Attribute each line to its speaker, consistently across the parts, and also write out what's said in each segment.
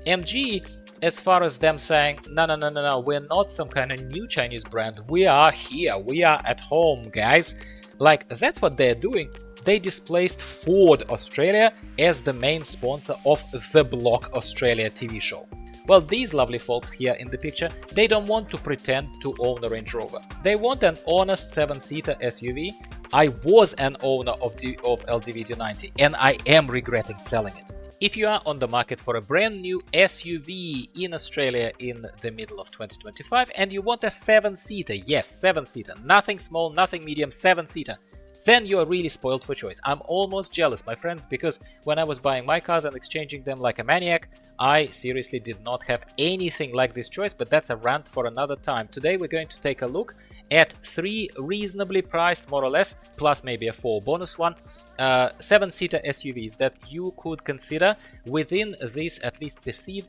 Speaker 1: MG, as far as them saying, no, we're not some kind of new Chinese brand, we are here, we are at home, guys. Like, that's what they're doing. They displaced Ford Australia as the main sponsor of the Block Australia TV show. Well, these lovely folks here in the picture, they don't want to pretend to own a Range Rover. They want an honest 7-seater SUV. I was an owner of LDV D90 and I am regretting selling it. If you are on the market for a brand new SUV in Australia in the middle of 2025 and you want a 7-seater, yes, 7-seater, nothing small, nothing medium, 7-seater, then you are really spoiled for choice. I'm almost jealous, my friends, because when I was buying my cars and exchanging them like a maniac, I seriously did not have anything like this choice, but that's a rant for another time. Today we're going to take a look at 3 reasonably priced, more or less, plus maybe a 4 bonus one, 7-seater SUVs that you could consider within this at least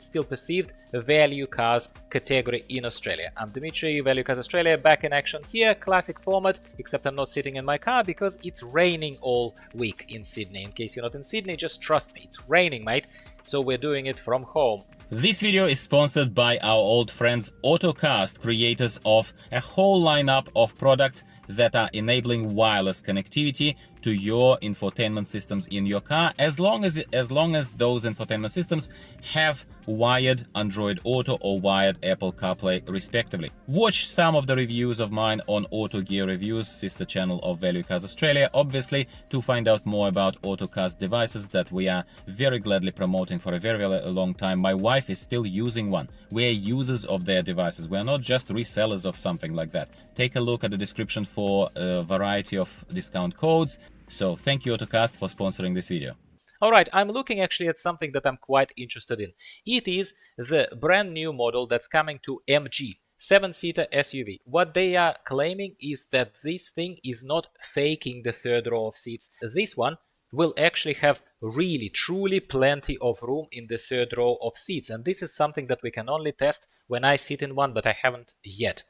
Speaker 1: still perceived value cars category in Australia. I'm Dimitri, Value Cars Australia, back in action here, classic format, except I'm not sitting in my car because it's raining all week in Sydney. In case you're not in Sydney, just trust me, it's raining, mate. So we're doing it from home.
Speaker 2: This video is sponsored by our old friends Ottocast, creators of a whole lineup of products that are enabling wireless connectivity to your infotainment systems in your car, as long as those infotainment systems have wired Android Auto or wired Apple Carplay respectively. Watch some of the reviews of mine on Auto Gear Reviews, sister channel of Value Cars Australia, obviously, to find out more about Ottocast devices that we are very gladly promoting for a very long time. My wife is still using one. We're users of their devices. We're not just resellers of something like that. Take a look at the description for a variety of discount codes. So thank you Ottocast for sponsoring this video.
Speaker 1: Alright, I'm looking actually at something that I'm quite interested in. It is the brand new model that's coming to MG, 7-seater SUV. What they are claiming is that this thing is not faking the third row of seats. This one will actually have really, truly plenty of room in the third row of seats. And this is something that we can only test when I sit in one, but I haven't yet.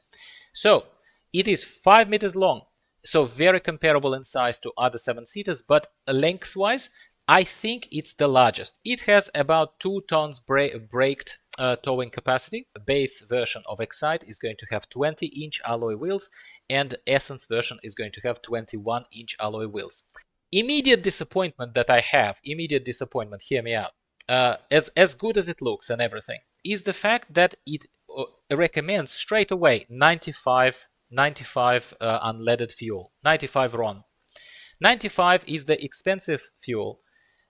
Speaker 1: So, it is 5 meters long. So very comparable in size to other 7-seaters, but lengthwise, I think it's the largest. It has about 2 tons braked towing capacity. The base version of Excite is going to have 20-inch alloy wheels, and Essence version is going to have 21-inch alloy wheels. Immediate disappointment that I have, hear me out, as good as it looks and everything, is the fact that it recommends straight away 95 unleaded fuel, 95 RON. 95 is the expensive fuel.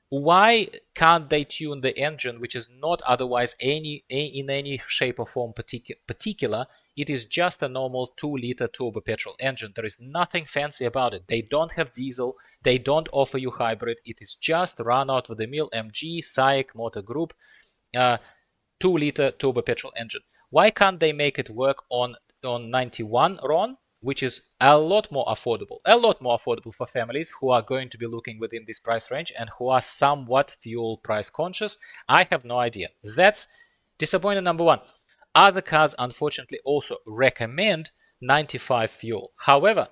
Speaker 1: Why can't they tune the engine, which is not otherwise in any shape or form particular? It is just a normal 2-liter turbo petrol engine. There is nothing fancy about it. They don't have diesel. They don't offer you hybrid. It is just run out of the mill MG, SAIC Motor Group 2-liter turbo petrol engine. Why can't they make it work on 91 RON, which is a lot more affordable for families who are going to be looking within this price range and who are somewhat fuel price conscious? I have no idea. That's disappointment number 1. Other cars, unfortunately, also recommend 95 fuel. However,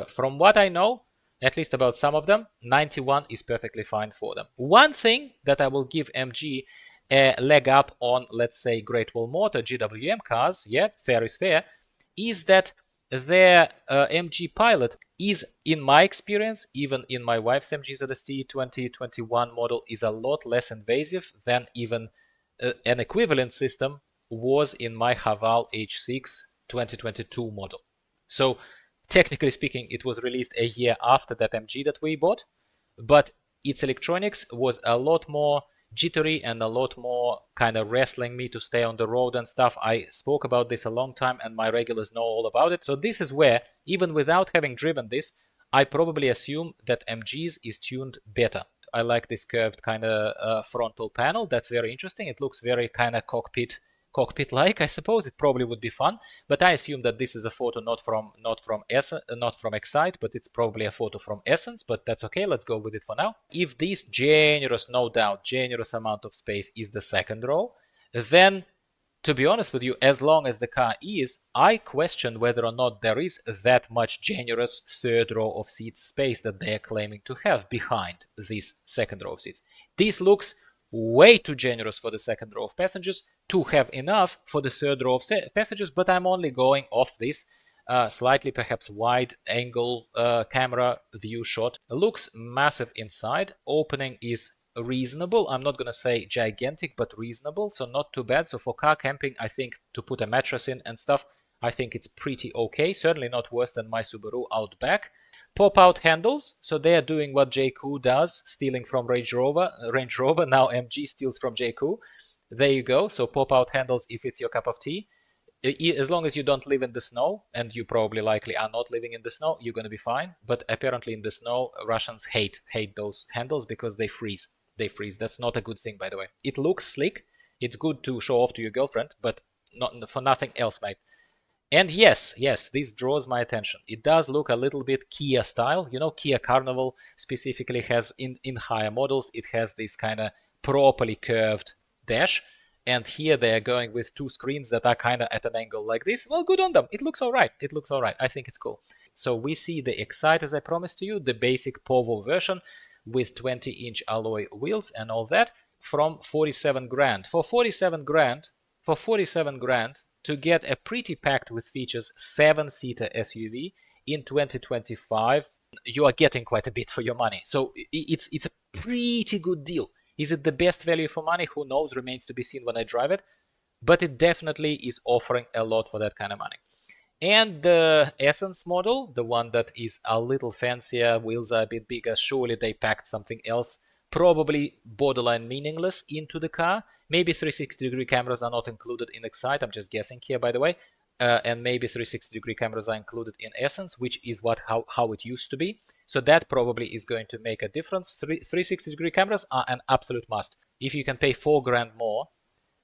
Speaker 1: from what I know, at least about some of them, 91 is perfectly fine for them. One thing that I will give MG a leg up on, let's say, Great Wall Motor GWM cars, yeah, fair is fair, is that their MG Pilot is, in my experience, even in my wife's MG ZST 2021 model, is a lot less invasive than even an equivalent system was in my Haval H6 2022 model. So technically speaking, it was released a year after that MG that we bought, but its electronics was a lot more jittery and a lot more kind of wrestling me to stay on the road and stuff. I spoke about this a long time and my regulars know all about it. So this is where, even without having driven this, I probably assume that MG's is tuned better. I like this curved kind of frontal panel. That's very interesting. It looks very kind of cockpit-like, I suppose. It probably would be fun, but I assume that this is a photo not from Excite, but it's probably a photo from Essence, but that's okay, let's go with it for now. If this generous, no doubt, generous amount of space is the second row, then, to be honest with you, as long as the car is, I question whether or not there is that much generous third row of seats space that they are claiming to have behind this second row of seats. This looks way too generous for the second row of passengers to have enough for the third row of passengers, but I'm only going off this slightly perhaps wide angle camera view shot. Looks massive inside. Opening is reasonable. I'm not gonna say gigantic, but reasonable, so not too bad. So for car camping, I think to put a mattress in and stuff, I think it's pretty okay. Certainly not worse than my Subaru Outback. Pop-out handles, so they are doing what JAECOO does, stealing from Range Rover. Now MG steals from JAECOO. There you go. So pop-out handles if it's your cup of tea. As long as you don't live in the snow, and you probably likely are not living in the snow, you're going to be fine. But apparently in the snow, Russians hate those handles because they freeze. They freeze. That's not a good thing, by the way. It looks slick. It's good to show off to your girlfriend, but not for nothing else, mate. And yes, this draws my attention. It does look a little bit Kia style. You know, Kia Carnival specifically has, in higher models, it has this kind of properly curved dash. And here they are going with two screens that are kind of at an angle like this. Well, good on them. It looks all right. It looks all right. I think it's cool. So we see the Excite, as I promised to you, the basic POVO version with 20-inch alloy wheels and all that from 47 grand. For 47 grand, to get a pretty packed with features 7-seater SUV in 2025, you are getting quite a bit for your money. So it's a pretty good deal. Is it the best value for money? Who knows? Remains to be seen when I drive it. But it definitely is offering a lot for that kind of money. And the Essence model, the one that is a little fancier, wheels are a bit bigger, surely they packed something else, probably borderline meaningless into the car. Maybe 360-degree cameras are not included in Excite, I'm just guessing here, by the way. And maybe 360-degree cameras are included in Essence, which is how it used to be. So that probably is going to make a difference. 360-degree cameras are an absolute must. If you can pay 4 grand more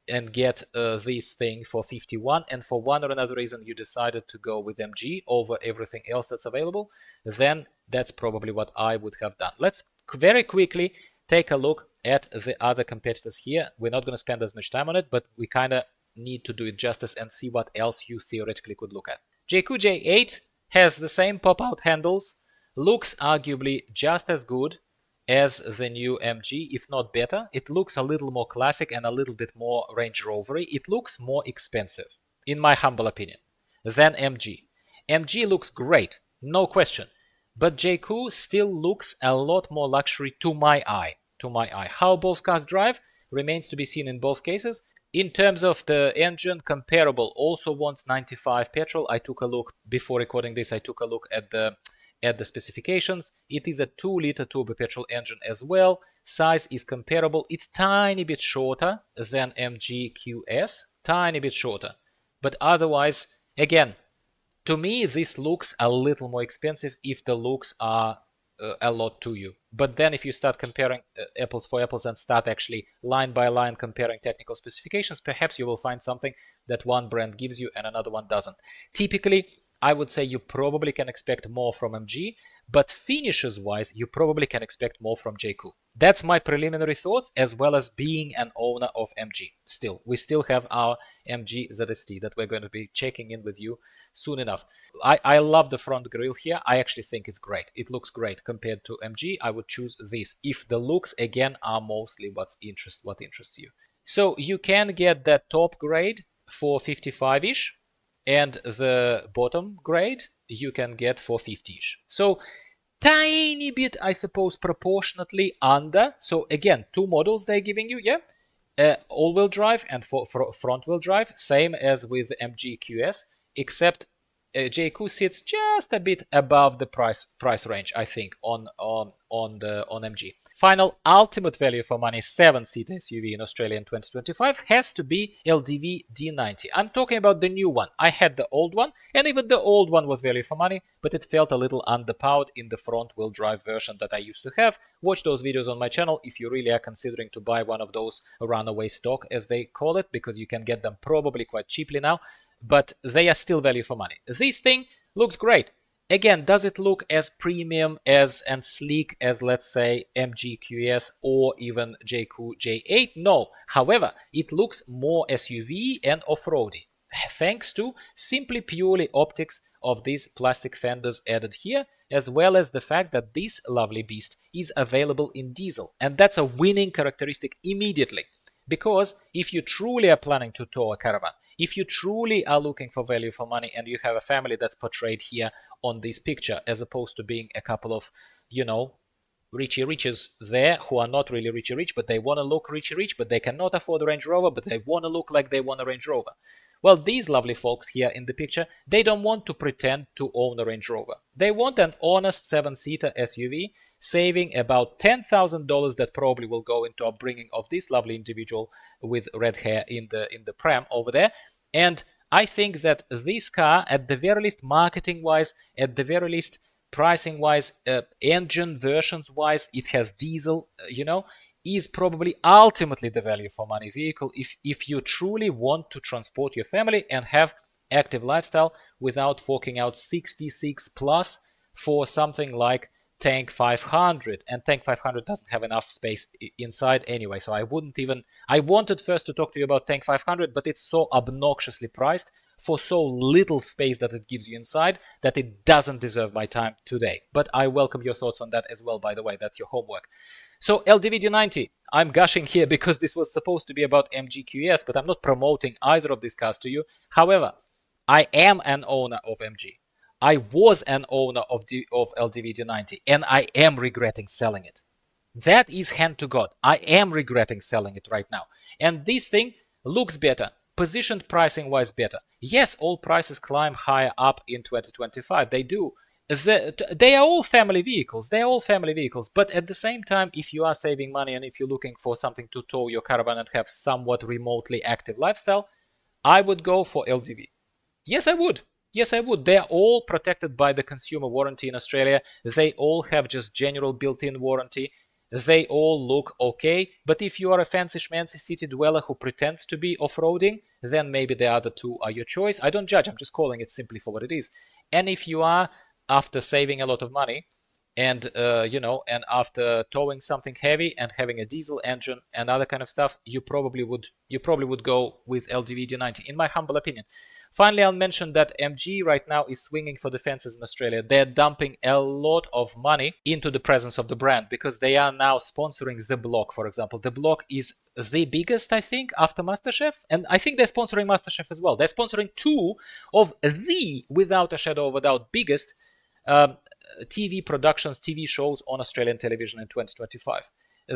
Speaker 1: and get this thing for 51, and for one or another reason you decided to go with MG over everything else that's available, then that's probably what I would have done. Let's very quickly take a look at the other competitors here. We're not going to spend as much time on it, but we kind of need to do it justice and see what else you theoretically could look at. JAECOO J8 has the same pop-out handles, looks arguably just as good as the new MG, if not better. It looks a little more classic and a little bit more Range Rovery. It looks more expensive, in my humble opinion, than MG. MG looks great, no question, but JAECOO still looks a lot more luxury to my eye. How both cars drive remains to be seen in both cases. In terms of the engine, comparable also wants 95 petrol. I took a look before recording this. I took a look at the specifications. It is a 2-liter turbo petrol engine as well. Size is comparable. It's tiny bit shorter than MG QS, tiny bit shorter. But otherwise, again, to me, this looks a little more expensive if the looks are a lot to you. But then if you start comparing apples for apples and start actually line by line comparing technical specifications, perhaps you will find something that one brand gives you and another one doesn't. Typically, I would say you probably can expect more from MG, but finishes wise, you probably can expect more from JAECOO. That's my preliminary thoughts, as well as being an owner of MG. We still have our MG ZST that we're going to be checking in with you soon enough. I love the front grille here. I actually think it's great. It looks great compared to MG. I would choose this if the looks again are mostly what interests you. So you can get that top grade for 55-ish. And the bottom grade you can get for 50-ish. So tiny bit, I suppose, proportionately under. So again, two models they're giving you, yeah? All-wheel drive and for front-wheel drive, same as with MG QS, except JAECOO sits just a bit above the price range, I think, on MG. Final ultimate value for money 7-seater SUV in Australia in 2025 has to be LDV D90. I'm talking about the new one. I had the old one, and even the old one was value for money, but it felt a little underpowered in the front-wheel drive version that I used to have. Watch those videos on my channel if you really are considering to buy one of those runaway stock, as they call it, because you can get them probably quite cheaply now, but they are still value for money. This thing looks great. Again, does it look as premium and sleek as, let's say, MG QS or even JAECOO J8? No. However, it looks more SUV and off-roady. thanks to simply purely optics of these plastic fenders added here, as well as the fact that this lovely beast is available in diesel. And that's a winning characteristic immediately. Because if you truly are planning to tow a caravan, if you truly are looking for value for money and you have a family that's portrayed here on this picture, as opposed to being a couple of, richy riches there who are not really richy rich, but they want to look richy rich, but they cannot afford a Range Rover, but they want to look like they want a Range Rover. Well, these lovely folks here in the picture, they don't want to pretend to own a Range Rover. They want an honest 7-seater SUV, saving about $10,000 that probably will go into upbringing of this lovely individual with red hair in the pram over there. And I think that this car, at the very least marketing-wise, at the very least pricing-wise, engine versions-wise, it has diesel, is probably ultimately the value for money vehicle if you truly want to transport your family and have active lifestyle without forking out 66 plus for something like Tank 500. And Tank 500 doesn't have enough space inside anyway, so I wanted first to talk to you about Tank 500, but it's so obnoxiously priced for so little space that it gives you inside that it doesn't deserve my time today. But I welcome your thoughts on that as well, by the way. That's your homework. So LDVD90, I'm gushing here because this was supposed to be about MG QS, but I'm not promoting either of these cars to you. However, I am an owner of MG. I was an owner of LDVD90, and I am regretting selling it. That is hand to God. I am regretting selling it right now. And this thing looks better, positioned pricing-wise better. Yes, all prices climb higher up in 2025. They do. They are all family vehicles. They are all family vehicles. But at the same time, if you are saving money and if you're looking for something to tow your caravan and have somewhat remotely active lifestyle, I would go for LDV. Yes, I would. Yes, I would. They are all protected by the consumer warranty in Australia. They all have just general built-in warranty. They all look okay. But if you are a fancy schmancy city dweller who pretends to be off-roading, then maybe the other two are your choice. I don't judge. I'm just calling it simply for what it is. And if you are, after saving a lot of money, and and after towing something heavy and having a diesel engine and other kind of stuff, you probably would go with LDVD90, in my humble opinion. Finally, I'll mention that MG right now is swinging for the fences in Australia. They're dumping a lot of money into the presence of the brand because they are now sponsoring The Block, for example. The Block is the biggest, I think, after MasterChef, and I think they're sponsoring MasterChef as well. They're sponsoring two of the, without a shadow of a doubt, biggest TV productions, TV shows on Australian television in 2025.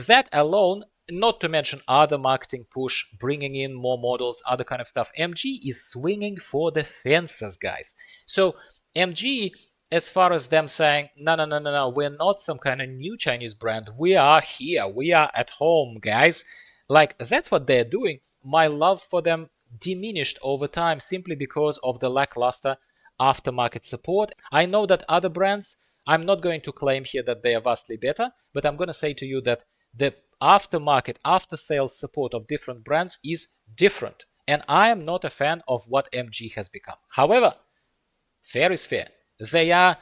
Speaker 1: That alone, not to mention other marketing push, bringing in more models, other kind of stuff. MG is swinging for the fences, guys. So MG, as far as them saying, no, we're not some kind of new Chinese brand. We are here. We are at home, guys. Like, that's what they're doing. My love for them diminished over time simply because of the lackluster aftermarket support. I know that other brands, I'm not going to claim here that they are vastly better, but I'm going to say to you that the aftermarket, after-sales support of different brands is different. And I am not a fan of what MG has become. However, fair is fair. They are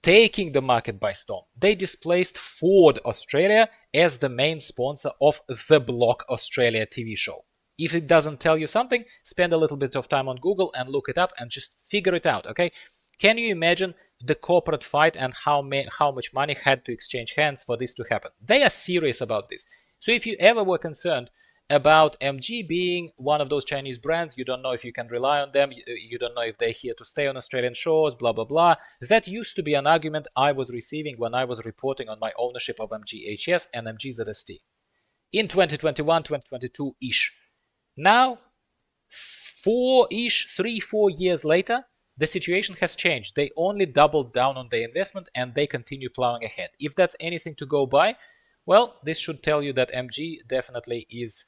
Speaker 1: taking the market by storm. They displaced Ford Australia as the main sponsor of The Block Australia TV show. If it doesn't tell you something, spend a little bit of time on Google and look it up and just figure it out, okay? Can you imagine the corporate fight and how much money had to exchange hands for this to happen? They are serious about this. So if you ever were concerned about MG being one of those Chinese brands, you don't know if you can rely on them, you don't know if they're here to stay on Australian shores, blah, blah, blah. That used to be an argument I was receiving when I was reporting on my ownership of MG HS and MG ZST in 2021, 2022-ish. Now, 4 years later, the situation has changed. They only doubled down on their investment and they continue plowing ahead. If that's anything to go by, well, this should tell you that MG definitely is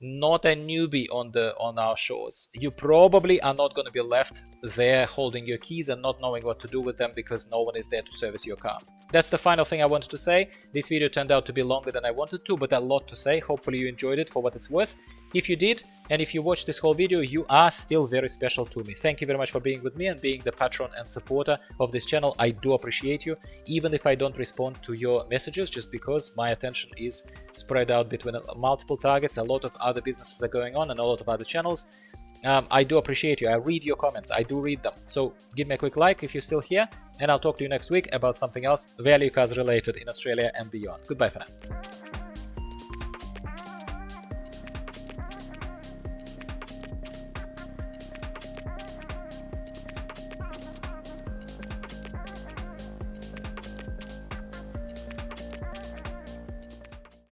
Speaker 1: not a newbie on our shores. You probably are not going to be left there holding your keys and not knowing what to do with them because no one is there to service your car. That's the final thing I wanted to say. This video turned out to be longer than I wanted to, but a lot to say. Hopefully you enjoyed it for what it's worth. If you did, and if you watched this whole video, you are still very special to me. Thank you very much for being with me and being the patron and supporter of this channel. I do appreciate you, even if I don't respond to your messages, just because my attention is spread out between multiple targets. A lot of other businesses are going on and a lot of other channels. I do appreciate you. I read your comments. I do read them. So give me a quick like if you're still here, and I'll talk to you next week about something else value cars related in Australia and beyond. Goodbye for now.